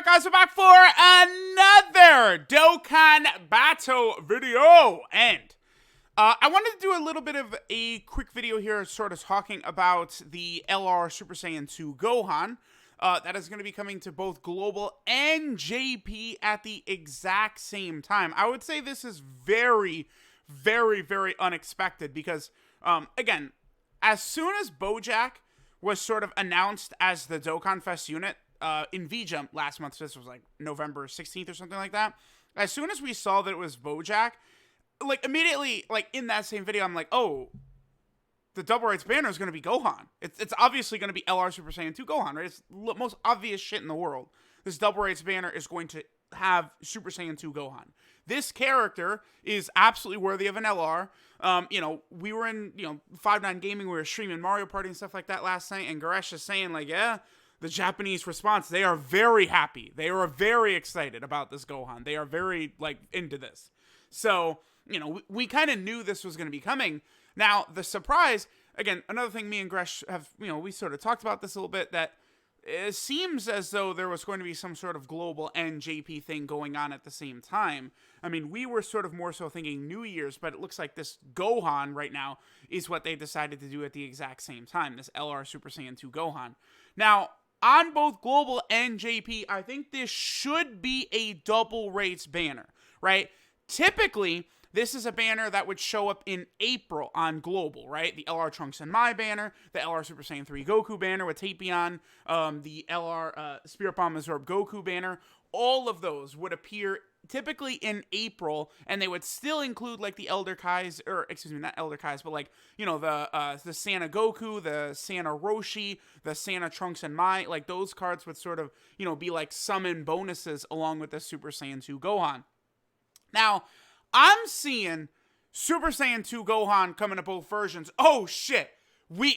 up, guys? We're back for another Dokkan battle video, and I wanted to do a little bit of a quick video here, sort of talking about the LR Super Saiyan 2 Gohan. That is going to be coming to both Global and JP at the exact same time. I would say this is very, very, very unexpected because, again, as soon as Bojack was sort of announced as the Dokkan Fest unit, in V-Jump last month, so this was like November 16th or something like that. As soon as we saw that it was Bojack, like immediately, like in that same video, I'm like, oh, the double rights banner is going to be Gohan. It's obviously going to be LR Super Saiyan 2 Gohan, right? It's the most obvious shit in the world. This double rights banner is going to have Super Saiyan 2 Gohan. This character is absolutely worthy of an LR. You know, we were in, 5-9 Gaming, we were streaming Mario Party and stuff like that last night, and Goresh is saying, like, yeah, the Japanese response, they are very happy. They are very excited about this Gohan. They are very, like, into this. So, we kind of knew this was going to be coming. Now, the surprise, again, another thing me and Gresh have, we sort of talked about this a little bit, that it seems as though there was going to be some sort of global and JP thing going on at the same time. I mean, we were sort of more so thinking New Year's, but it looks like this Gohan right now is what they decided to do at the exact same time, this LR Super Saiyan 2 Gohan. Now, on both Global and JP, I think this should be a double rates banner, right? Typically, this is a banner that would show up in April on Global, right? The LR Trunks and Mai banner, the LR Super Saiyan 3 Goku banner with Tapion, the LR Spirit Bomb Absorb Goku banner. All of those would appear typically in April, and they would still include like the Elder Kai's, or excuse me, not Elder Kai's, but like, the Santa Goku, the Santa Roshi, the Santa Trunks and Mai, like those cards would sort of, be like summon bonuses along with the Super Saiyan 2 Gohan. Now, I'm seeing Super Saiyan 2 Gohan coming to both versions. Oh shit!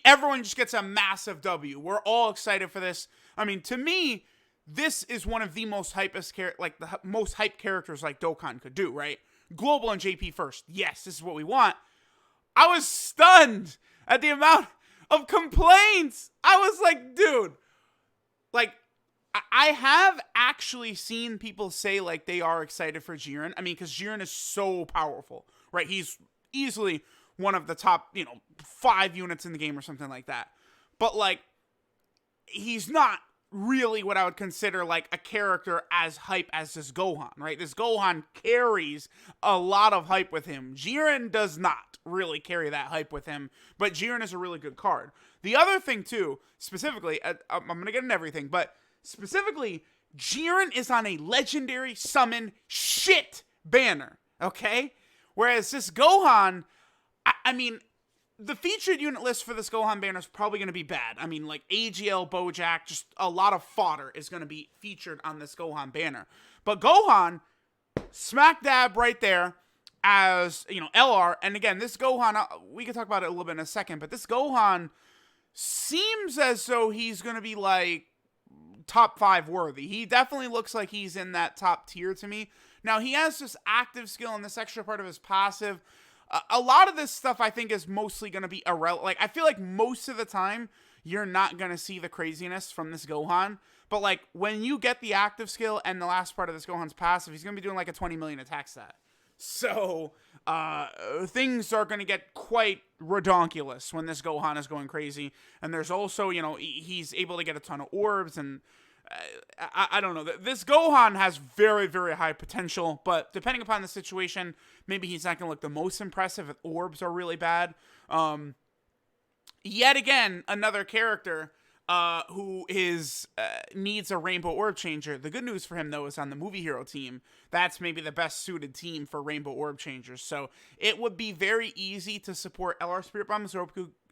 Everyone just gets a massive W. We're all excited for this. I mean, to me, this is one of the most the most hyped characters like Dokkan could do, right? Global and JP first. Yes, this is what we want. I was stunned at the amount of complaints. I was like, dude, like, I have actually seen people say, like, they are excited for Jiren. I mean, because Jiren is so powerful, right? He's easily one of the top, 5 units in the game or something like that. But, like, he's not really what I would consider, like, a character as hype as this Gohan, right? This Gohan carries a lot of hype with him. Jiren does not really carry that hype with him, but Jiren is a really good card. The other thing, too, specifically, I'm going to get into everything, but specifically, Jiren is on a legendary summon shit banner, okay? Whereas this Gohan, I mean, the featured unit list for this Gohan banner is probably going to be bad. I mean, like, AGL, Bojack, just a lot of fodder is going to be featured on this Gohan banner. But Gohan, smack dab right there as, LR. And again, this Gohan, we can talk about it a little bit in a second, but this Gohan seems as though he's going to be, like, top 5 worthy. He definitely looks like he's in that top tier to me. Now, he has this active skill and this extra part of his passive. A lot of this stuff I think is mostly going to be irrelevant. Like, I feel like most of the time you're not going to see the craziness from this Gohan. But, like, when you get the active skill and the last part of this Gohan's passive, he's going to be doing like a 20 million attack stat. So, things are going to get quite redonkulous when this Gohan is going crazy. And there's also, he's able to get a ton of orbs, and I don't know. This Gohan has very, very high potential, but depending upon the situation, maybe he's not going to look the most impressive if orbs are really bad. Yet again, another character who needs a Rainbow Orb Changer. The good news for him, though, is on the Movie Hero team. That's maybe the best suited team for Rainbow Orb Changers. So it would be very easy to support LR Spirit Bomb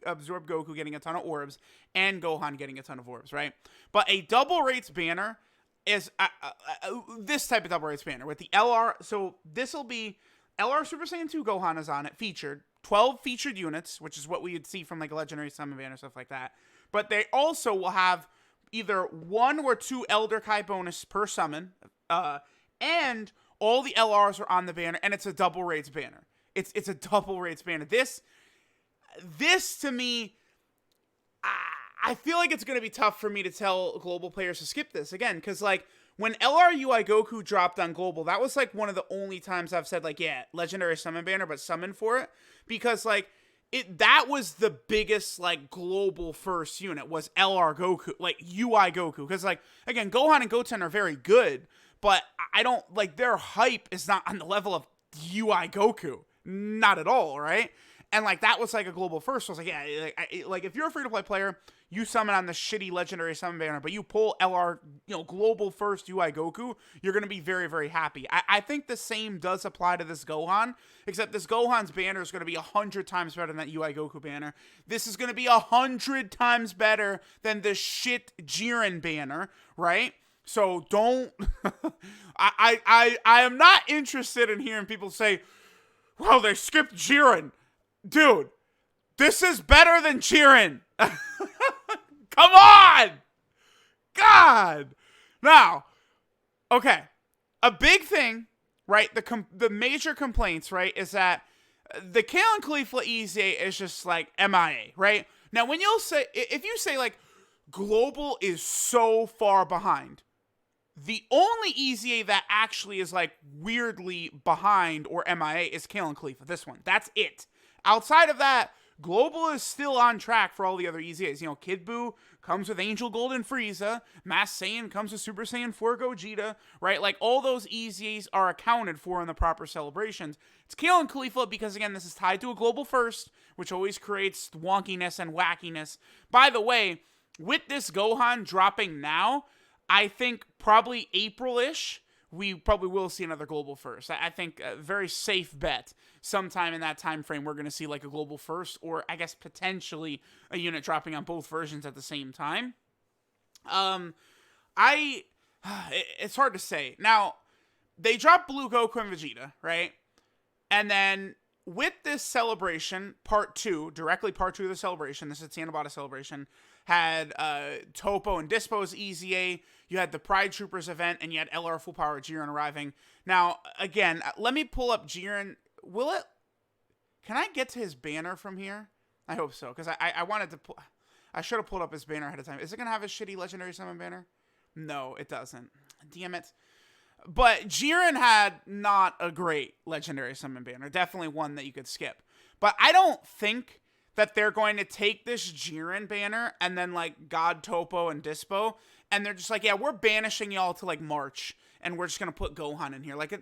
Absorb Goku getting a ton of orbs and Gohan getting a ton of orbs, right? But a double rates banner is this type of double rates banner with the LR. So this will be LR Super Saiyan 2 Gohan is on it, featured. 12 featured units, which is what we would see from like a Legendary Summon banner, stuff like that. But they also will have either 1 or 2 Elder Kai bonus per summon, and all the LRs are on the banner, and it's a double rates banner. It's a double rates banner. This to me, I feel like it's going to be tough for me to tell global players to skip this again, because like when LRUI Goku dropped on global, that was like one of the only times I've said like, yeah, legendary summon banner, but summon for it, because like that was the biggest like global first unit was LR Goku, like UI Goku, because like again, Gohan and Goten are very good, but I don't like their hype is not on the level of UI Goku, not at all, right? And like that was like a global first. So I was like, yeah, like if you're a free to play player, you summon on the shitty legendary summon banner, but you pull LR, global first UI Goku, you're gonna be very, very happy. I think the same does apply to this Gohan, except this Gohan's banner is gonna be 100 times better than that UI Goku banner. This is gonna be 100 times better than the shit Jiren banner, right? So don't. I am not interested in hearing people say, "Well, they skipped Jiren." Dude, this is better than Jiren. Come on! God! Now, okay. A big thing, right? The major complaints, right, is that the Kale and Khalifa EZA is just like MIA, right? Now, when you'll say, if you say like, global is so far behind, the only EZA that actually is like weirdly behind or MIA is Kale and Khalifa. This one. That's it. Outside of that, global is still on track for all the other EZAs. Kid Buu comes with Angel Gold and Frieza. Mass Saiyan comes with Super Saiyan 4 Gogeta, right? Like, all those EZAs are accounted for in the proper celebrations. It's Kale and Khalifa because, again, this is tied to a global first, which always creates wonkiness and wackiness. By the way, with this Gohan dropping now, I think probably April-ish, we probably will see another global first. I think a very safe bet. Sometime in that time frame, we're going to see like a global first, or I guess potentially a unit dropping on both versions at the same time. It's hard to say. Now, they dropped Blue Goku and Vegeta, right? And then with this celebration, part 2 of the celebration, this is Tanabata celebration, had Topo and Dispo's EZA, you had the Pride Troopers event, and you had LR Full Power Jiren arriving. Now, again, let me pull up Jiren. Can I get to his banner from here? I hope so, because I wanted to I should have pulled up his banner ahead of time. Is it going to have a shitty Legendary Summon banner? No, it doesn't. Damn it. But Jiren had not a great Legendary Summon banner. Definitely one that you could skip. But I don't think that they're going to take this Jiren banner and then, like, God Topo and Dispo, and they're just like, yeah, we're banishing y'all to, like, March, and we're just going to put Gohan in here. Like,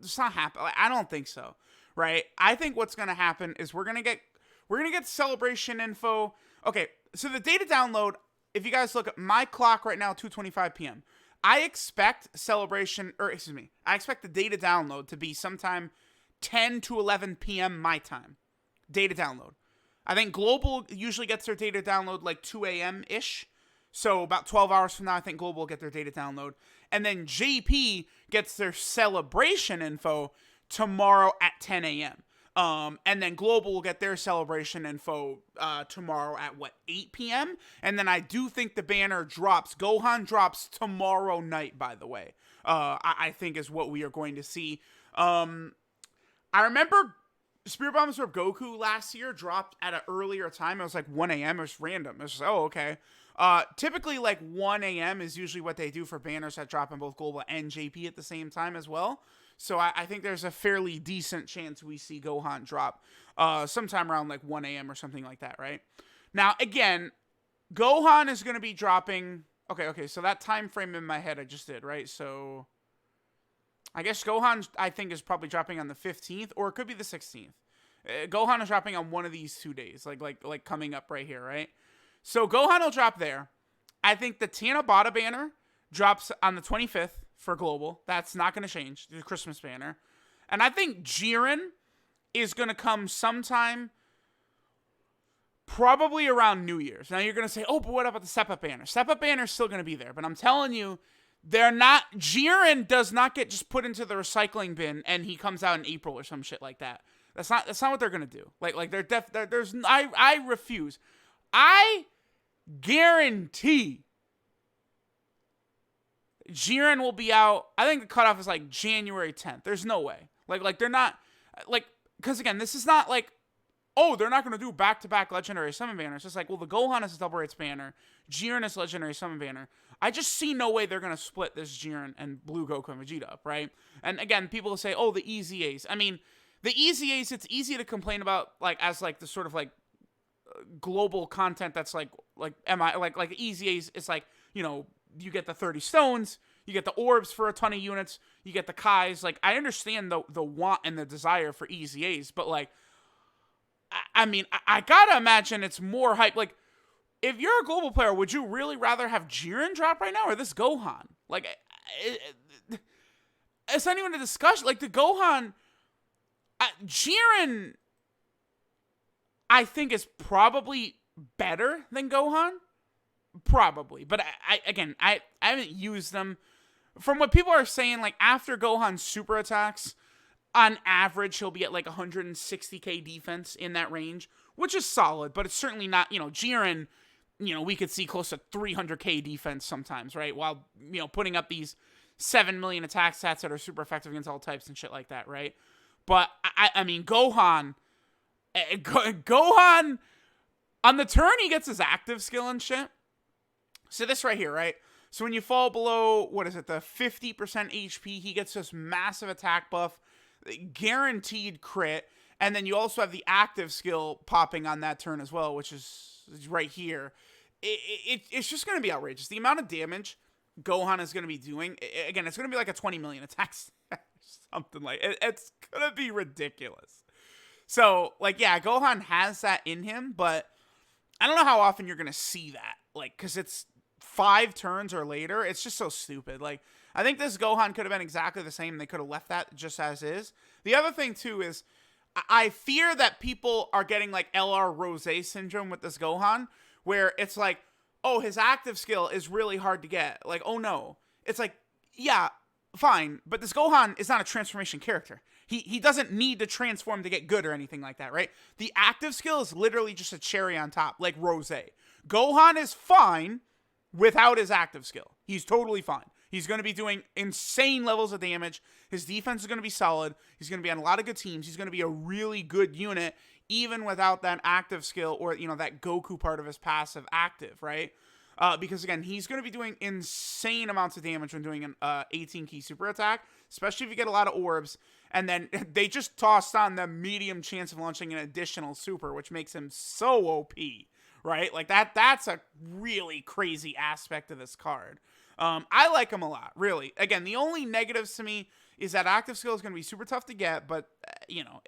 it's not happening. Like, I don't think so, right? I think what's going to happen is we're going to get celebration info. Okay, so the data download, if you guys look at my clock right now, 2:25 p.m., I expect I expect the data download to be sometime 10 to 11 p.m. my time. Data download. I think Global usually gets their data download like 2 a.m.-ish. So about 12 hours from now, I think Global will get their data download. And then JP gets their celebration info tomorrow at 10 a.m. And then Global will get their celebration info tomorrow at, 8 p.m.? And then I do think the banner drops. Gohan drops tomorrow night, by the way. I think is what we are going to see. I remember Spirit Bomb Absorb Goku last year dropped at an earlier time. It was like 1 a.m. It was random. It was just, oh, okay. Typically, like 1 a.m. is usually what they do for banners that drop in both Global and JP at the same time as well. So I think there's a fairly decent chance we see Gohan drop sometime around like 1 a.m. or something like that, right? Now, again, Gohan is going to be dropping... Okay, so that time frame in my head I just did, right? So I guess Gohan, I think, is probably dropping on the 15th, or it could be the 16th. Gohan is dropping on one of these 2 days, like coming up right here, right? So Gohan will drop there. I think the Tanabata banner drops on the 25th for Global. That's not going to change. The Christmas banner. And I think Jiren is going to come sometime probably around New Year's. Now you're going to say, oh, but what about the Step Up banner? Step Up banner is still going to be there. But I'm telling you, Jiren does not get just put into the recycling bin and he comes out in April or some shit like that. That's not what they're going to do. I refuse. I guarantee Jiren will be out. I think the cutoff is like January 10th. There's no way. Like they're not, like, because again, this is not like oh, they're not going to do back-to-back legendary summon banners. It's like, well, the Gohan is a double rates banner. Jiren is legendary summon banner. I just see no way they're going to split this Jiren and Blue Goku and Vegeta up, right? And again, people will say, oh, the easy A's. I mean, the easy A's, it's easy to complain about, like, as, like, the sort of, like, global content that's, like easy A's. It's like, you know, you get the 30 stones, you get the orbs for a ton of units, you get the Kais. Like, I understand the want and the desire for easy A's, but, like, I mean, I gotta imagine it's more hype. Like, if you're a global player, would you really rather have Jiren drop right now or this Gohan? Like, it's not even a discussion. Like, the Gohan, Jiren, I think is probably better than Gohan. Probably. But I haven't used them. From what people are saying, like, after Gohan's super attacks, on average, he'll be at like 160k defense in that range, which is solid, but it's certainly not, you know, Jiren, you know, we could see close to 300k defense sometimes, right? While, you know, putting up these 7 million attack stats that are super effective against all types and shit like that, right? But, I mean, Gohan, on the turn, he gets his active skill and shit. So this right here, right? So when you fall below, what is it, the 50% HP, he gets this massive attack buff, guaranteed crit, and then you also have the active skill popping on that turn as well, which is right here. It's just going to be outrageous. The amount of damage Gohan is going to be doing, again, it's going to be like a 20 million attacks, something like it's going to be ridiculous. So, like, yeah, Gohan has that in him, but I don't know how often you're going to see that, like, because it's 5 turns or later. It's just so stupid. Like, I think this Gohan could have been exactly the same. They could have left that just as is. The other thing, too, is I fear that people are getting, like, LR Rosé syndrome with this Gohan, where it's like, oh, his active skill is really hard to get. Like, oh, no. It's like, yeah, fine, but this Gohan is not a transformation character. He doesn't need to transform to get good or anything like that, right? The active skill is literally just a cherry on top, like Rosé. Gohan is fine without his active skill. He's totally fine. He's going to be doing insane levels of damage. His defense is going to be solid. He's going to be on a lot of good teams. He's going to be a really good unit, even without that active skill or, you know, that Goku part of his passive active, right? Because, again, he's going to be doing insane amounts of damage when doing an 18-key super attack, especially if you get a lot of orbs. And then they just tossed on the medium chance of launching an additional super, which makes him so OP, right? Like, that's a really crazy aspect of this card. I like him a lot, really. Again, the only negatives to me is that active skill is going to be super tough to get, but, you know,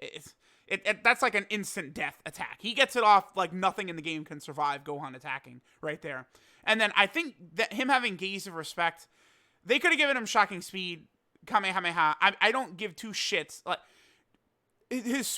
that's like an instant death attack. He gets it off like nothing in the game can survive Gohan attacking right there. And then I think that him having Gaze of Respect, they could have given him Shocking Speed, Kamehameha. I don't give two shits. Like,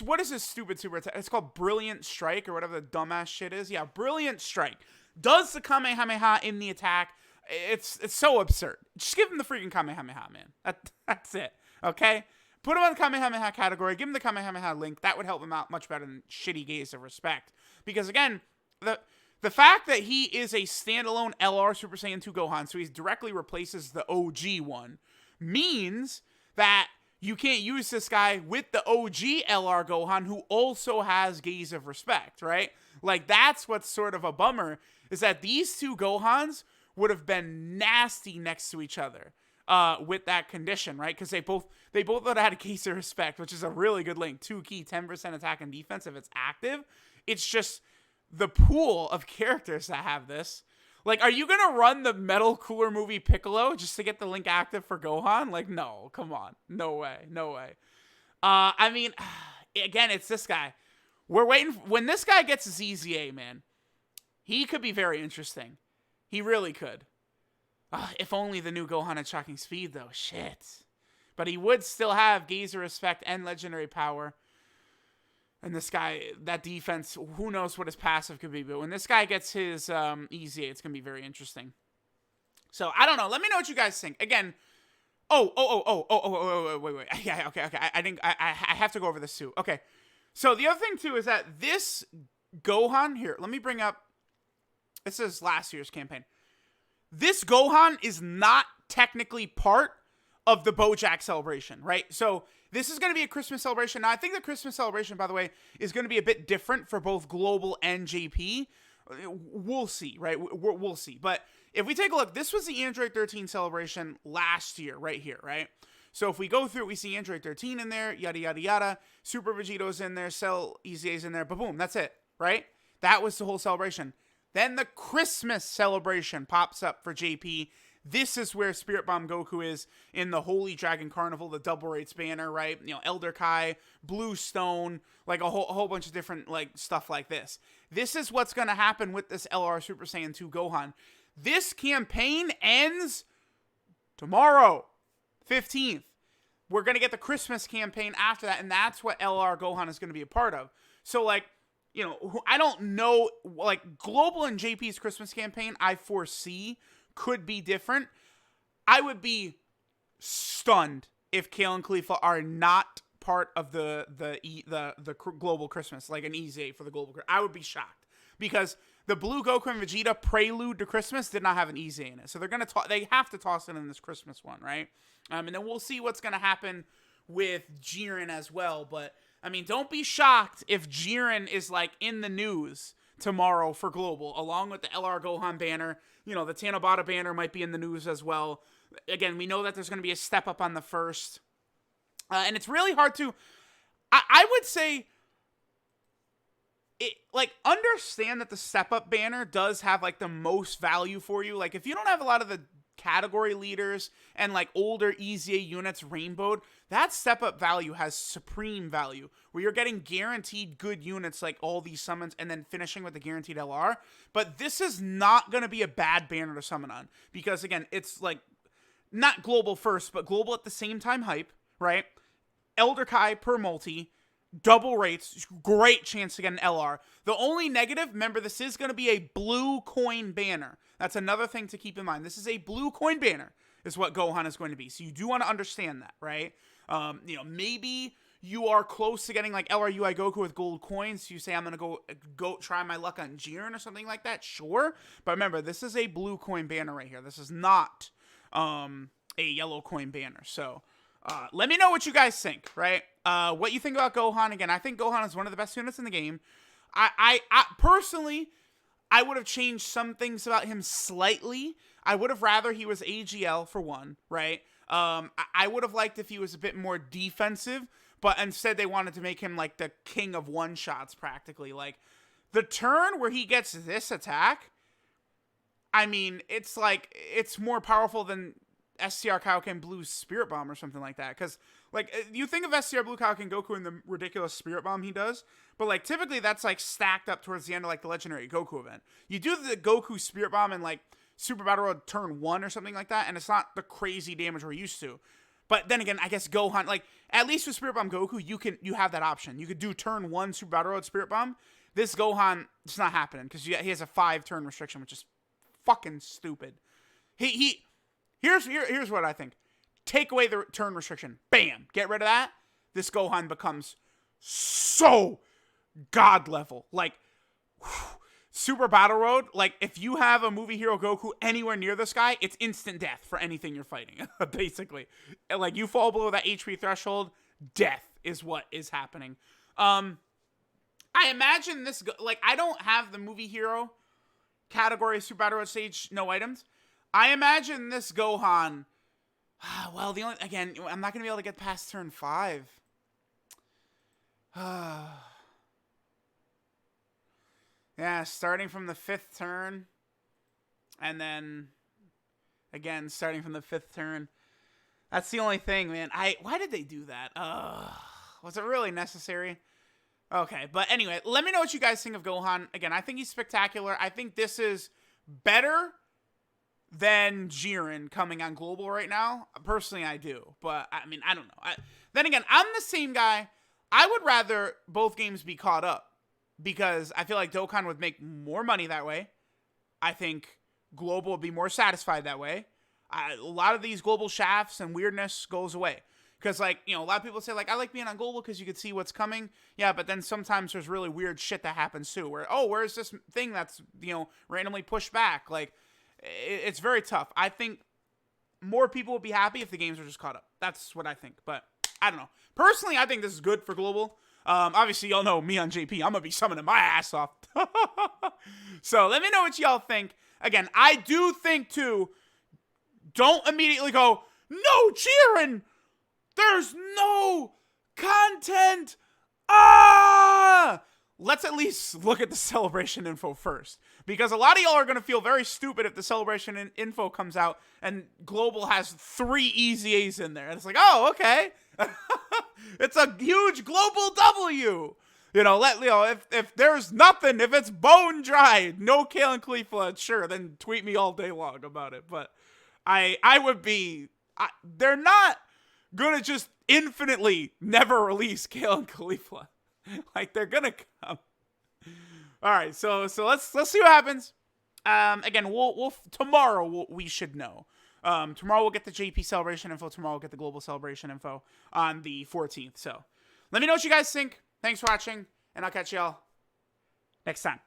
what is his stupid super attack? It's called Brilliant Strike or whatever the dumbass shit is. Yeah, Brilliant Strike. Does the Kamehameha in the attack. It's so absurd. Just give him the freaking Kamehameha, man. That's it. Okay? Put him on the Kamehameha category. Give him the Kamehameha link. That would help him out much better than shitty Gaze of Respect. Because, again, the fact that he is a standalone LR Super Saiyan 2 Gohan, so he directly replaces the OG one, means that you can't use this guy with the OG LR Gohan, who also has Gaze of Respect, right? Like, that's what's sort of a bummer, is that these two Gohans would have been nasty next to each other with that condition, right? Because they both would have had a Gaze of Respect, which is a really good link. 2 key, 10% attack and defense if it's active. It's just the pool of characters that have this. Like, are you going to run the Metal Cooler movie Piccolo just to get the link active for Gohan? Like, no, come on. No way. No way. I mean, again, it's this guy. We're waiting. When this guy gets his EZA, man, he could be very interesting. He really could. If only the new Gohan had Shocking Speed, though. Shit. But he would still have Gaze of Respect and Legendary Power. And this guy, that defense, who knows what his passive could be. But when this guy gets his EZA, it's going to be very interesting. So, I don't know. Let me know what you guys think. Again, wait. Yeah, okay. I have to go over this too. Okay. So, the other thing too is that this Gohan, here, let me bring up, this is last year's campaign. This Gohan is not technically part of the BoJack celebration, right? So this is going to be a Christmas celebration. Now, I think the Christmas celebration, by the way, is going to be a bit different for both Global and JP. We'll see, right? We'll see. But if we take a look, this was the Android 13 celebration last year, right here, right? So if we go through, we see Android 13 in there, yada, yada, yada. Super Vegeto's in there, Cell EZA's in there, boom, that's it, right? That was the whole celebration. Then the Christmas celebration pops up for JP. This is where Spirit Bomb Goku is in the Holy Dragon Carnival, the Double Rates banner, right? You know, Elder Kai, Blue Stone, like a whole bunch of different like stuff like this. This is what's going to happen with this LR Super Saiyan 2 Gohan. This campaign ends tomorrow, 15th. We're going to get the Christmas campaign after that, and that's what LR Gohan is going to be a part of. So, like, you know, I don't know, like, Global and JP's Christmas campaign, I foresee could be different. I would be stunned if Kale and Khalifa are not part of the Global Christmas, like an EZA for the Global. I would be shocked because the Blue Goku and Vegeta Prelude to Christmas did not have an EZA in it, so they have to toss it in this Christmas one, right? And then we'll see what's gonna happen with Jiren as well. But I mean, don't be shocked if Jiren is like in the news tomorrow for Global, along with the LR Gohan banner. You know, the Tanobata banner might be in the news as well. Again, we know that there's going to be a step up on the first. And it's really hard to... I would say... understand that the step up banner does have, like, the most value for you. Like, if you don't have a lot of the category leaders and, like, older EZA units rainbowed, that step up value has supreme value, where you're getting guaranteed good units like all these summons and then finishing with the guaranteed LR. But this is not going to be a bad banner to summon on, because again, it's like not Global first, but Global at the same time hype, right? Elder Kai per multi, double rates, great chance to get an LR. The only negative, remember, this is going to be a blue coin banner. That's another thing to keep in mind. This is a blue coin banner, is what Gohan is going to be. So you do want to understand that, right? You know, maybe you are close to getting like LRUI Goku with gold coins. So you say, I'm going to go try my luck on Jiren or something like that. Sure. But remember, this is a blue coin banner right here. This is not a yellow coin banner. So let me know what you guys think, right? What you think about Gohan. Again, I think Gohan is one of the best units in the game. I personally, I would have changed some things about him slightly. I would have rather he was AGL for one, right? I would have liked if he was a bit more defensive, but instead they wanted to make him like the king of one-shots practically. Like, the turn where he gets this attack, I mean, it's like, it's more powerful than STR Kaioken Blue's Spirit Bomb or something like that. Because, like, you think of STR Blue Kaioken Goku and the ridiculous Spirit Bomb he does, but, like, typically that's, like, stacked up towards the end of, like, the Legendary Goku event. You do the Goku Spirit Bomb in, like, Super Battle Road turn 1 or something like that, and it's not the crazy damage we're used to. But then again, I guess Gohan, like, at least with Spirit Bomb Goku, you have that option. You could do turn 1 Super Battle Road Spirit Bomb. This Gohan, it's not happening, because he has a 5-turn restriction, which is fucking stupid. Here's what I think. Take away the turn restriction. Bam! Get rid of that. This Gohan becomes so god level. Like, Super Battle Road, like, if you have a movie hero Goku anywhere near this guy, it's instant death for anything you're fighting, basically. Like, you fall below that HP threshold, death is what is happening. I imagine this, like, I don't have the movie hero category Super Battle Road stage, no items. I imagine this Gohan, well, again, I'm not going to be able to get past turn 5. Yeah, starting from the 5th turn, and then, again, starting from the 5th turn. That's the only thing, man. Why did they do that? Was it really necessary? Okay, but anyway, let me know what you guys think of Gohan. Again, I think he's spectacular. I think this is better than Jiren coming on Global right now. Personally, I do. But, I mean, I don't know. Then again, I'm the same guy. I would rather both games be caught up, because I feel like Dokkan would make more money that way. I think Global would be more satisfied that way. A lot of these Global shafts and weirdness goes away. Because, like, you know, a lot of people say, like, I like being on Global because you can see what's coming. Yeah, but then sometimes there's really weird shit that happens, too. Where, oh, where's this thing that's, you know, randomly pushed back? Like, it's very tough. I think more people would be happy if the games were just caught up. That's what I think. But I don't know. Personally, I think this is good for global. Obviously, y'all know me on JP. I'm gonna be summoning my ass off. So let me know what y'all think. Again, I do think too. Don't immediately go, no, Jiren! There's no content! Let's at least look at the celebration info first. Because a lot of y'all are going to feel very stupid if the celebration info comes out and Global has 3 EZAs in there. And it's like, oh, okay. It's a huge Global W. If there's nothing, if it's bone dry, no Kale and Caulifla, sure, then tweet me all day long about it. But I would be, they're not gonna just infinitely never release Kale and Caulifla. Like, they're gonna come. All right, so let's see what happens. Again, tomorrow we should know. Tomorrow we'll get the JP celebration info. Tomorrow we'll get the global celebration info on the 14th. So let me know what you guys think. Thanks for watching, and I'll catch y'all next time.